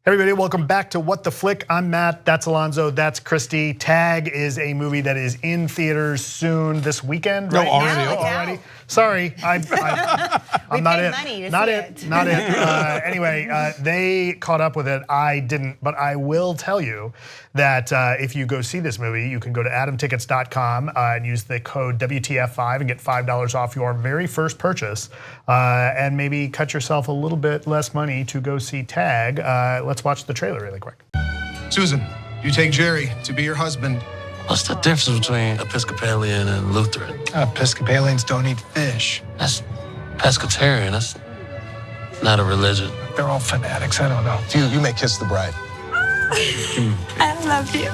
Everybody, welcome back to What the Flick. I'm Matt, that's Alonso, that's Christy. Tag is a movie that is in theaters soon this weekend, right? No, already. Already. Sorry, I'm not it. Not it. Anyway, they caught up with it. I didn't, but I will tell you that if you go see this movie, you can go to adamtickets.com and use the code WTF5 and get $5 off your very first purchase, and maybe cut yourself a little bit less money to go see Tag. Let's watch the trailer really quick. Susan, you take Jerry to be your husband. What's the difference between Episcopalian and Lutheran? Episcopalians don't eat fish. That's pescatarian. That's not a religion. They're all fanatics, I don't know. You may kiss the bride. I love you.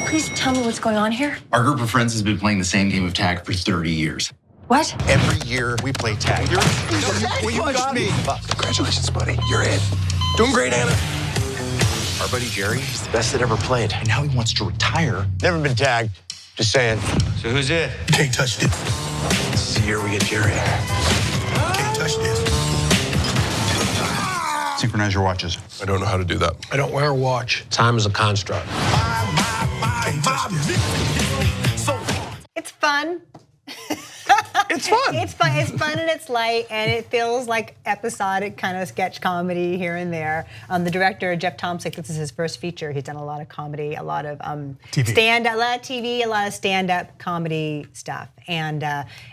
Please tell me what's going on here. Our group of friends has been playing the same game of tag for 30 years. What? Every year we play tag. You punched me. Congratulations, buddy. You're in. Doing great, Anna. Our buddy Jerry is the best that ever played, and now he wants to retire. Never been tagged. Just saying. So who's it? Can't touch this. This is the year we get Jerry. Can't touch this. Synchronize your watches. I don't know how to do that. I don't wear a watch. Time is a construct. It's fun. It's fun. It's fun. It's fun and it's light, and it feels like episodic kind of sketch comedy here and there. The director Jeff Thompson, this is his first feature. He's done a lot of comedy, a lot of stand-up, a lot of TV, a lot of stand-up comedy stuff, and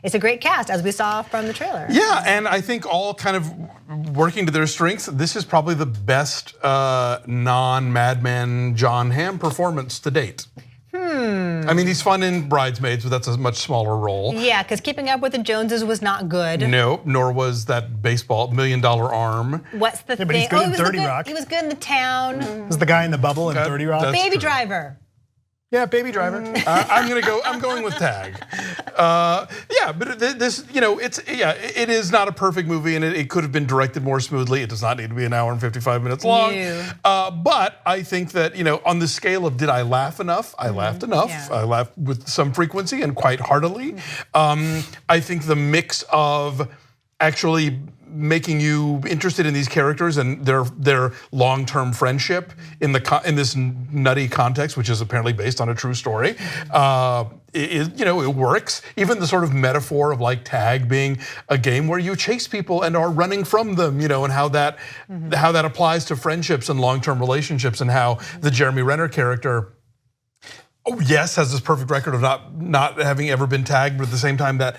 it's a great cast as we saw from the trailer. Yeah, and I think all kind of working to their strengths. This is probably the best non-Madman John Hamm performance to date. I mean, he's fun in Bridesmaids, but that's a much smaller role. Yeah, because Keeping Up with the Joneses was not good. No, nor was that baseball $1 Million Arm. What's the thing? But he's good in 30 Rock. He was good in The Town. Was the guy in the bubble in 30 Rock? That's Baby true. Driver. Yeah, Baby Driver. I'm going with Tag. Yeah, but this, it is not a perfect movie, and it could have been directed more smoothly. It does not need to be an hour and 55 minutes long. But I think that, on the scale of did I laugh enough? I laughed enough. Yeah. I laughed with some frequency and quite heartily. I think the mix of actually making you interested in these characters and their long-term friendship in this nutty context, which is apparently based on a true story, it works. Even the sort of metaphor of like tag being a game where you chase people and are running from them, and how that applies to friendships and long-term relationships, and how the Jeremy Renner character, yes, has this perfect record of not having ever been tagged, but at the same time that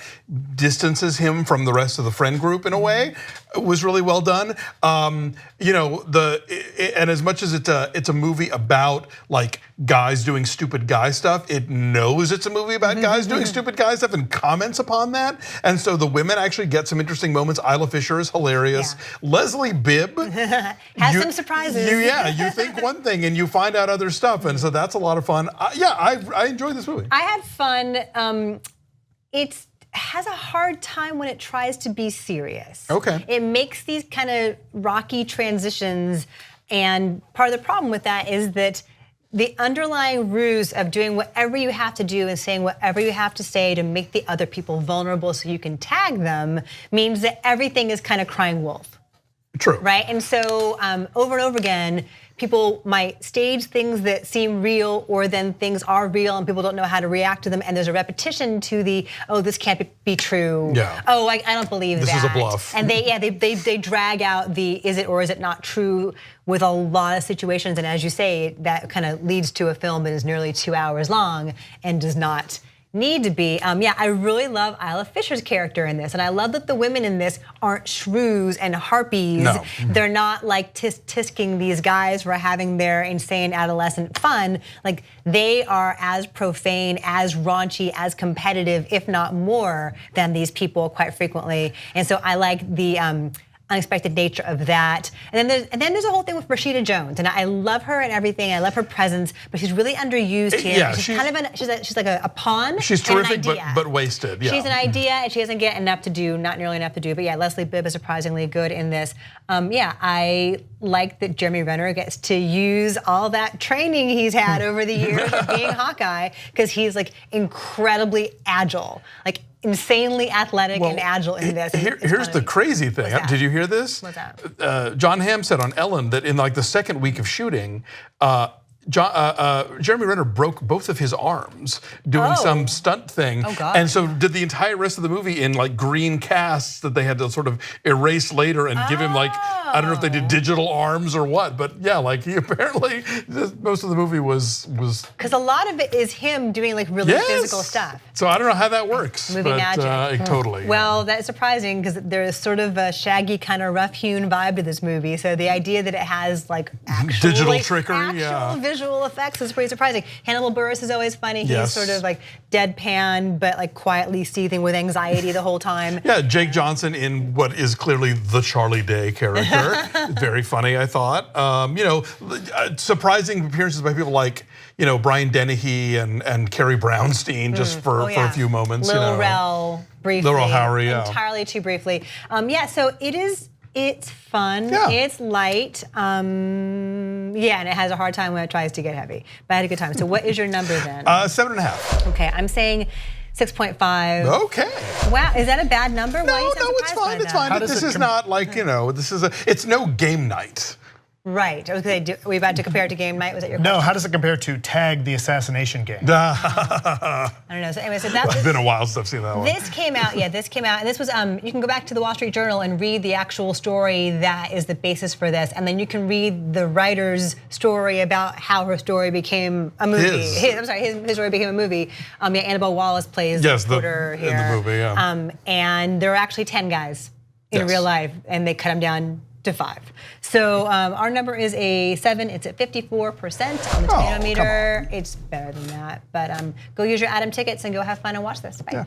distances him from the rest of the friend group in a way. It was really well done. And as much as it's a movie about like guys doing stupid guy stuff, it knows it's a movie about guys doing stupid guy stuff and comments upon that. And so the women actually get some interesting moments. Isla Fisher is hilarious. Yeah. Leslie Bibb has some surprises. You think one thing and you find out other stuff, and so that's a lot of fun. I enjoyed this movie. I had fun. It has a hard time when it tries to be serious. Okay. It makes these kind of rocky transitions, and part of the problem with that is that the underlying ruse of doing whatever you have to do and saying whatever you have to say to make the other people vulnerable so you can tag them means that everything is kind of crying wolf. True. Right, and so over and over again, people might stage things that seem real, or then things are real and people don't know how to react to them, and there's a repetition to the, oh, this can't be true. Yeah. Oh, I don't believe this that. This is a bluff. And they drag out the is it or is it not true with a lot of situations, and as you say, that kind of leads to a film that is nearly 2 hours long and does not need to be. I really love Isla Fisher's character in this, and I love that the women in this aren't shrews and harpies. No. They're not like tisking these guys for having their insane adolescent fun. Like, they are as profane, as raunchy, as competitive, if not more, than these people quite frequently. And so I like the unexpected nature of that. And then there's a whole thing with Rashida Jones, and I love her and everything. I love her presence, but she's really underused here. Yeah, she's kind of she's like a pawn. She's and terrific, but wasted. Yeah. She's an idea, and she doesn't get enough to do, not nearly enough to do. But yeah, Leslie Bibb is surprisingly good in this. Yeah, I like that Jeremy Renner gets to use all that training he's had over the years of being Hawkeye, because he's like incredibly agile, like insanely athletic and agile in this. Here's the crazy thing. Did you hear this? What's that? John Hamm said on Ellen that in like the second week of shooting, Jeremy Renner broke both of his arms doing some stunt thing. Oh, God. And so did the entire rest of the movie in like green casts that they had to sort of erase later and give him like, I don't know if they did digital arms or what, but yeah, like he apparently, most of the movie was. Because a lot of it is him doing like really physical stuff. So I don't know how that works. Movie magic. Totally. Well, that's surprising because there's sort of a shaggy kind of rough-hewn vibe to this movie. So the idea that it has like actual digital trickery, actual visual effects is pretty surprising. Hannibal Buress is always funny. He's sort of like deadpan, but like quietly seething with anxiety the whole time. Yeah, Jake Johnson in what is clearly the Charlie Day character. Very funny, I thought. You know, surprising appearances by people like, you know, Brian Dennehy and Carrie Brownstein just for a few moments. Lil Rel briefly. Lil Rel Howery, entirely too briefly. Yeah, so it's fun, it's light, yeah, and it has a hard time when it tries to get heavy. But I had a good time. So what is your number then? 7.5. Okay, I'm saying 6.5. Okay. Wow, is that a bad number? Why are you so it's fine. It's fine. This is not like, you know, it's no game night. Right. I was going to say, are we about to compare it to Game Night? Was that your question? No, how does it compare to Tag the Assassination Game? I don't know. So anyway, so that's it's been a while since I've seen that one. This came out, and this was, you can go back to the Wall Street Journal and read the actual story that is the basis for this, and then you can read the writer's story about how her story became a movie. His story became a movie. Yeah, Annabelle Wallace plays the reporter here. In the movie, yeah. And there are actually 10 guys in real life, and they cut them down to 5. So our number is a 7. It's at 54% on the tomato meter. It's better than that. But go use your Atom tickets and go have fun and watch this. Bye. Yeah.